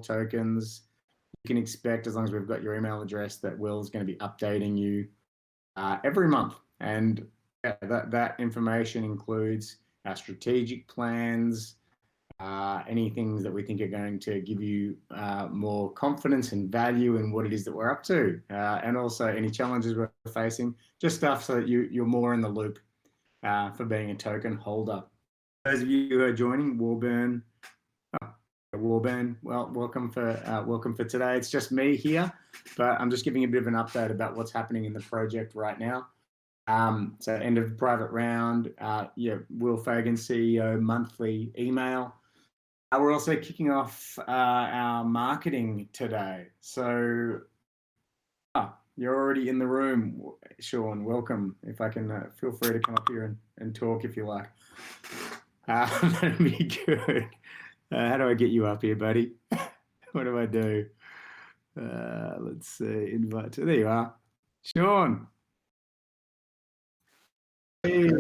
tokens. You can expect, as long as we've got your email address, that Will's going to be updating you every month. And that information includes our strategic plans, any things that we think are going to give you more confidence and value in what it is that we're up to, and also any challenges we're facing, just stuff so that you're more in the loop for being a token holder. Those of you who are joining, Warburn, well, welcome for today. It's just me here, but I'm just giving a bit of an update about what's happening in the project right now. So end of private round, Will Fagan, CEO, monthly email. We're also kicking off our marketing today. So you're already in the room, Sean. Welcome. If I can, feel free to come up here and talk if you like. That'd be good. How do I get you up here, buddy? What do I do? Let's see. Invite. There you are, Sean. Hey.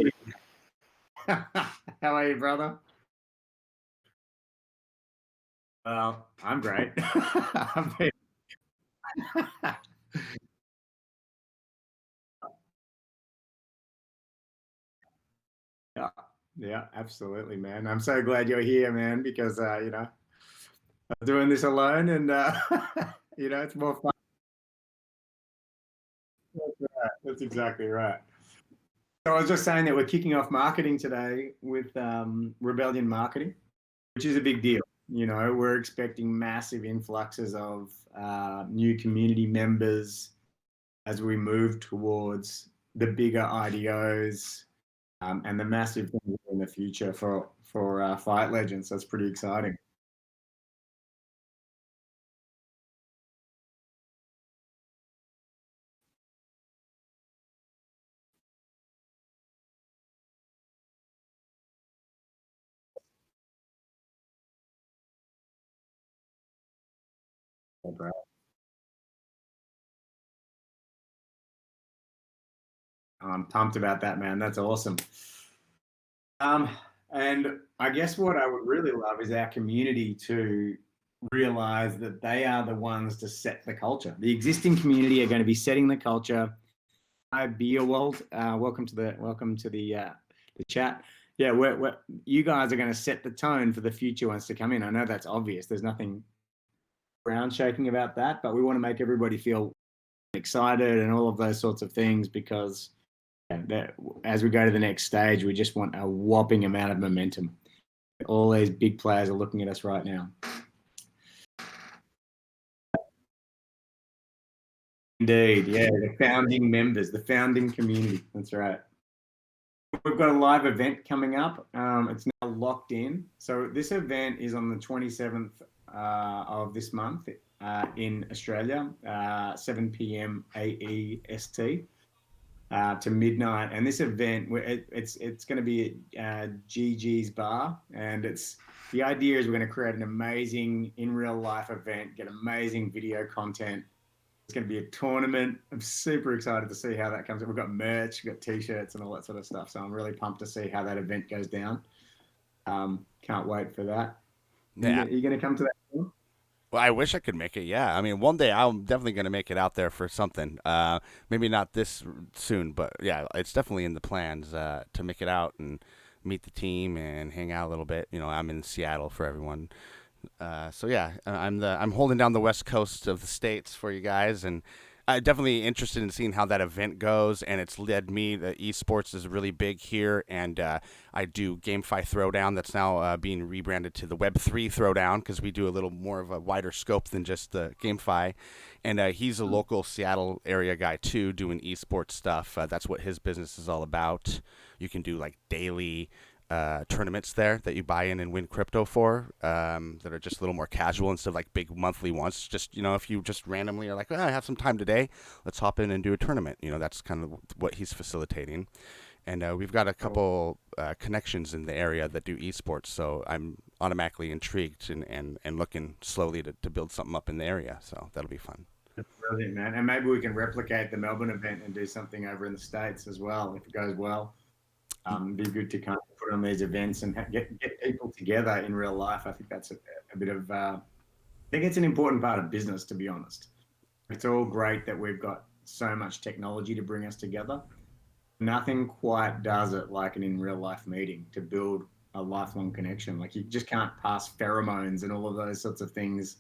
How are you, brother? Well, I'm great. Yeah, absolutely, man. I'm so glad you're here, man, because I'm doing this alone, and it's more fun. That's right. That's exactly right. So I was just saying that we're kicking off marketing today with Rebellion Marketing, which is a big deal. We're expecting massive influxes of new community members as we move towards the bigger IDOs and the massive things in the future for Fight Legends. That's pretty exciting. I'm pumped about that, man. That's awesome. And I guess what I would really love is our community to realize that they are the ones to set the culture. The existing community are going to be setting the culture. Hi, Beerwald. Welcome to the chat. Yeah, you guys are going to set the tone for the future ones to come in. I know that's obvious. There's nothing ground shaking about that, but we want to make everybody feel excited and all of those sorts of things because as we go to the next stage, we just want a whopping amount of momentum. All these big players are looking at us right now. Indeed, yeah, the founding members, the founding community. That's right. We've got a live event coming up. It's now locked in. So this event is on the 27th of this month in Australia, 7 p.m. AEST. To midnight, and this event it's going to be at GG's Bar, and the idea is we're going to create an amazing in real life event, get amazing video content. It's going to be a tournament. I'm super excited to see how that comes. We've got merch, we've got t-shirts, and all that sort of stuff. So I'm really pumped to see how that event goes down. Can't wait for that. Yeah. Are you going to come to that? Well, I wish I could make it. Yeah, I mean, one day I'm definitely going to make it out there for something. Maybe not this soon, but yeah, it's definitely in the plans to make it out and meet the team and hang out a little bit. I'm in Seattle for everyone. So yeah, I'm holding down the west coast of the states for you guys, and I'm definitely interested in seeing how that event goes. And it's led me. The esports is really big here, and I do GameFi Throwdown. That's now being rebranded to the Web3 Throwdown because we do a little more of a wider scope than just the GameFi. And he's a local Seattle area guy too, doing esports stuff. That's what his business is all about. You can do like daily tournaments there that you buy in and win crypto for that are just a little more casual instead of like big monthly ones. Just, if you just randomly are like, I have some time today, let's hop in and do a tournament. That's kind of what he's facilitating. And we've got a couple connections in the area that do esports, so I'm automatically intrigued and looking slowly to build something up in the area. So that'll be fun. That's brilliant, man. And maybe we can replicate the Melbourne event and do something over in the States as well if it goes well. Be good to kind of put on these events and get people together in real life. I think that's a bit of think it's an important part of business, to be honest. It's all great that we've got so much technology to bring us together. Nothing quite does it like an in real life meeting to build a lifelong connection. Like you just can't pass pheromones and all of those sorts of things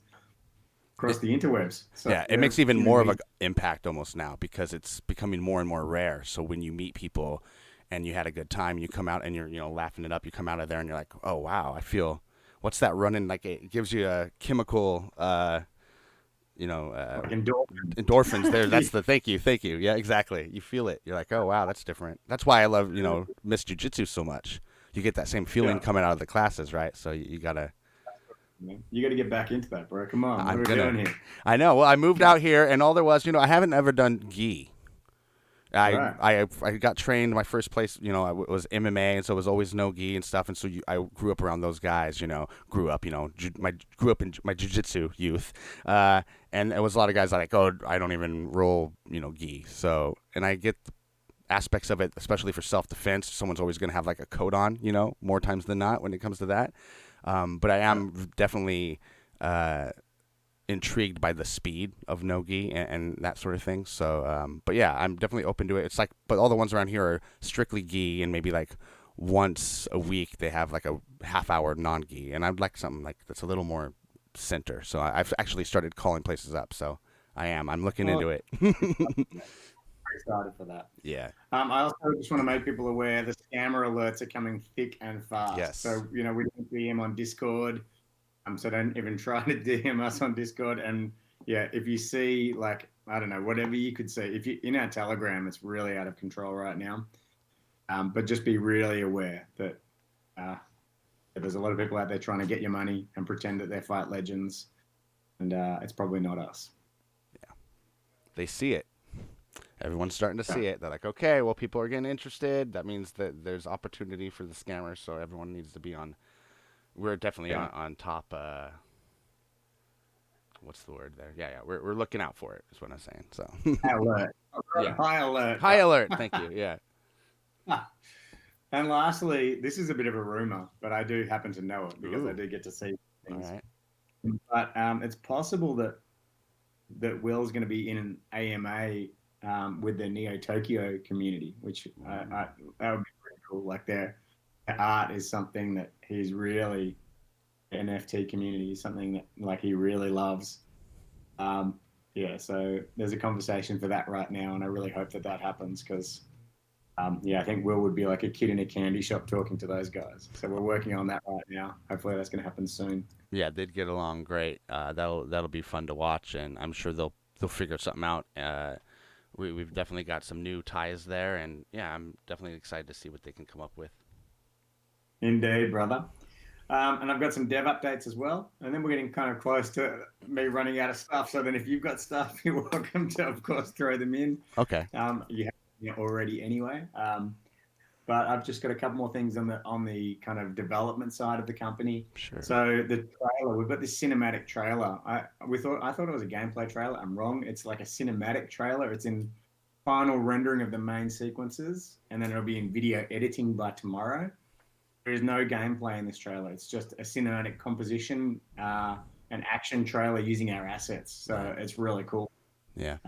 across the interwebs. So Yeah, it we're makes even human more of an beings. impact almost now because it's becoming more and more rare. So when you meet people and you had a good time, you come out and you're laughing it up. You come out of there and you're like, oh wow, I feel what's that running like? It gives you a chemical, you know, uh, Like endorphins. endorphins. There, that's the thank you. Yeah, exactly. You feel it. You're like, oh wow, that's different. That's why I love Miss Jiu Jitsu so much. You get that same feeling Yeah. coming out of the classes, right? So you gotta. You got to get back into that, bro. Come on. What are I'm we gonna. doing here? I know. Well, I moved out here, and all there was, I haven't ever done gi. I Right. I I got trained. My first place, was MMA, and so it was always no gi and stuff. And so I grew up around those guys. Grew up, grew up in my jujitsu youth, and it was a lot of guys like, oh, I don't even roll, gi. So, and I get aspects of it, especially for self defense. Someone's always going to have like a coat on, more times than not when it comes to that. But I Yeah. am definitely. Intrigued by the speed of Nogi and that sort of thing. So, but yeah, I'm definitely open to it. It's like, but all the ones around here are strictly gi, and maybe like once a week they have like a half hour non gi, and I'd like something like that's a little more center. So I've actually started calling places up. So I'm looking Oh, into it. very excited for that. Yeah. I also just want to make people aware the scammer alerts are coming thick and fast. Yes. So, we don't DM on Discord. So don't even try to DM us on Discord. And yeah, if you see like, I don't know, whatever you could see, if you in our Telegram, it's really out of control right now. But just be really aware that there's a lot of people out there trying to get your money and pretend that they're fight legends, and it's probably not us. They see it. Everyone's starting to Yeah. see it. They're like, okay, well, people are getting interested. That means that there's opportunity for the scammers. So everyone needs to be on. We're definitely Yeah. on top. What's the word there? Yeah, yeah. We're looking out for it. Is what I'm saying. So High alert. yeah, High alert. high alert. Thank you. Yeah. And lastly, this is a bit of a rumor, but I do happen to know it because I Ooh. do get to see All things. right. But it's possible that Will's going to be in an AMA with the Neo Tokyo community, which that would be pretty cool. Like their art is something that he's really NFT community is something that like he really loves. Um, yeah, so there's a conversation for that right now, and I really hope that that happens because yeah, I think Will would be like a kid in a candy shop talking to those guys. So we're working on that right now. Hopefully that's going to happen soon. Yeah, they'd get along great. That'll be fun to watch, and I'm sure they'll figure something out. We've definitely got some new ties there, and yeah, I'm definitely excited to see what they can come up with. Indeed, brother. And I've got some dev updates as well. And then we're getting kind of close to me running out of stuff. So then if you've got stuff, you're welcome to, of course, throw them in. Okay. You have already anyway. But I've just got a couple more things on the kind of development side of the company. Sure. So the trailer, we've got this cinematic trailer. I thought it was a gameplay trailer. I'm wrong. It's like a cinematic trailer. It's in final rendering of the main sequences, and then it'll be in video editing by tomorrow. There is no gameplay in this trailer. It's just a cinematic composition, an action trailer using our assets. So it's really cool. Yeah.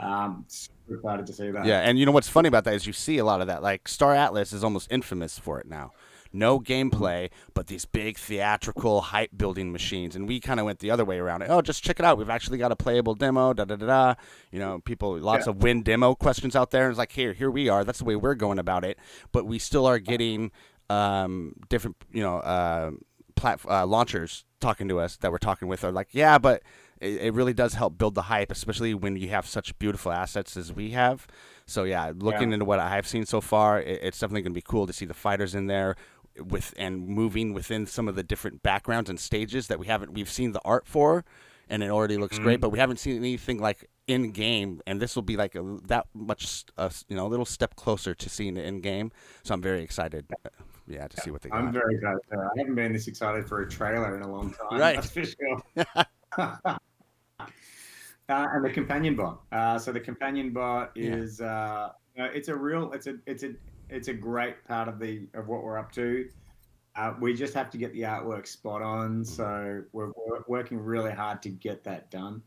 Super excited to see that. Yeah, and you know what's funny about that is you see a lot of that. Like Star Atlas is almost infamous for it now. No gameplay, but these big theatrical hype building machines. And we kind of went the other way around it. Oh, just check it out. We've actually got a playable demo. Da da da da. People, lots Yeah. of win demo questions out there. And it's like, here we are. That's the way we're going about it. But we still are getting different, launchers talking to us that we're talking with are like, yeah, but it really does help build the hype, especially when you have such beautiful assets as we have. So yeah, looking Yeah. into what I've seen so far, it's definitely going to be cool to see the fighters in there with and moving within some of the different backgrounds and stages that we've seen the art for, and it already looks great, but we haven't seen anything like in game, and this will be like that much a little step closer to seeing it in game. So I'm very excited. Yeah, to see what they got. I'm very excited. I haven't been this excited for a trailer in a long time. Right. That's for sure. And the companion bot. So the companion bot is it's a great part of what we're up to. We just have to get the artwork spot on, so we're working really hard to get that done.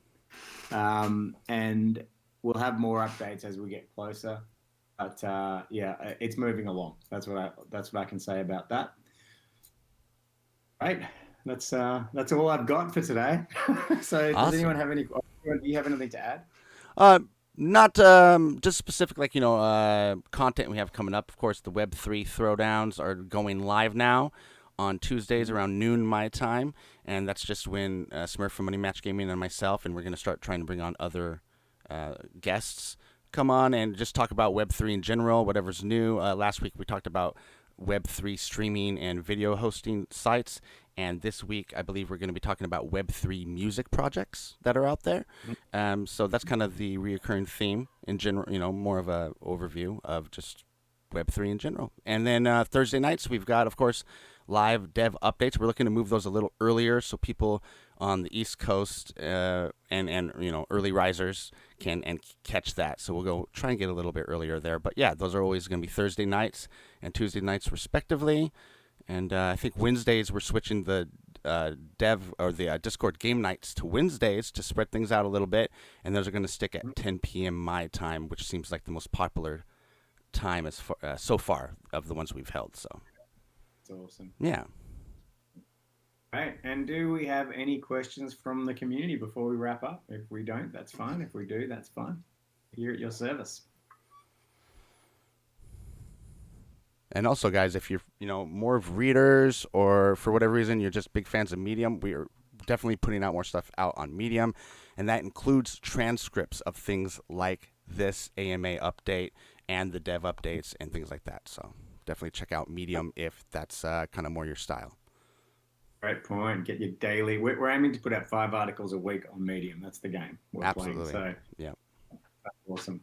And we'll have more updates as we get closer. But yeah, it's moving along. That's what I can say about that. Right. That's all I've got for today. So does anyone Awesome. have any? Do you have anything to add? Uh, Not just specific, like, content we have coming up. Of course, the Web3 throwdowns are going live now on Tuesdays Mhm. around noon my time, and that's just when Smurf from Money Match Gaming and myself, and we're going to start trying to bring on other guests come on and just talk about Web3 in general, whatever's new. Last week we talked about Web3 streaming and video hosting sites. And this week, I believe we're going to be talking about Web3 music projects that are out there. So that's kind of the reoccurring theme in general, more of a overview of just Web3 in general. And then Thursday nights, we've got, of course, live dev updates. We're looking to move those a little earlier so people on the East Coast and early risers can and catch that. So we'll go try and get a little bit earlier there. But yeah, those are always going to be Thursday nights and Tuesday nights respectively. And I think Wednesdays we're switching the dev or the Discord game nights to Wednesdays to spread things out a little bit. And those are going to stick at 10 p.m. my time, which seems like the most popular time as far, so far of the ones we've held. So That's awesome. yeah. Right. And do we have any questions from the community before we wrap up? If we don't, that's fine. If we do, that's fine. Here at your service. And also, guys, if you're more of readers or for whatever reason you're just big fans of Medium, we are definitely putting out more stuff out on Medium, and that includes transcripts of things like this AMA update and the dev updates and things like that. So definitely check out Medium if that's kind of more your style. Great point. Get your daily. We're aiming to put out 5 articles a week on Medium. That's the game we're playing. Absolutely. So Yeah. that's awesome.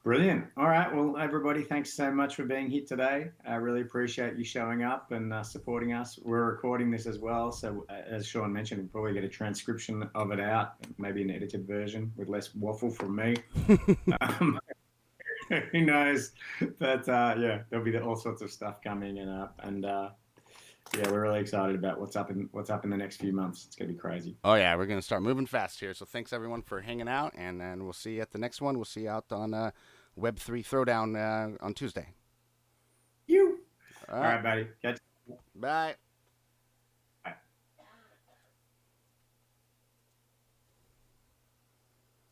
Brilliant. All right. Well, everybody, thanks so much for being here today. I really appreciate you showing up and supporting us. We're recording this as well. So, as Sean mentioned, we'll probably get a transcription of it out, maybe an edited version with less waffle from me. Um, who knows? But yeah, there'll be all sorts of stuff coming and up. And yeah, we're really excited about what's up in the next few months. It's going to be crazy. Oh yeah, we're gonna start moving fast here. So thanks everyone for hanging out, and then we'll see you at the next one. We'll see you out on Web3 Throwdown on Tuesday. You. All All right, right, buddy. Catch bye.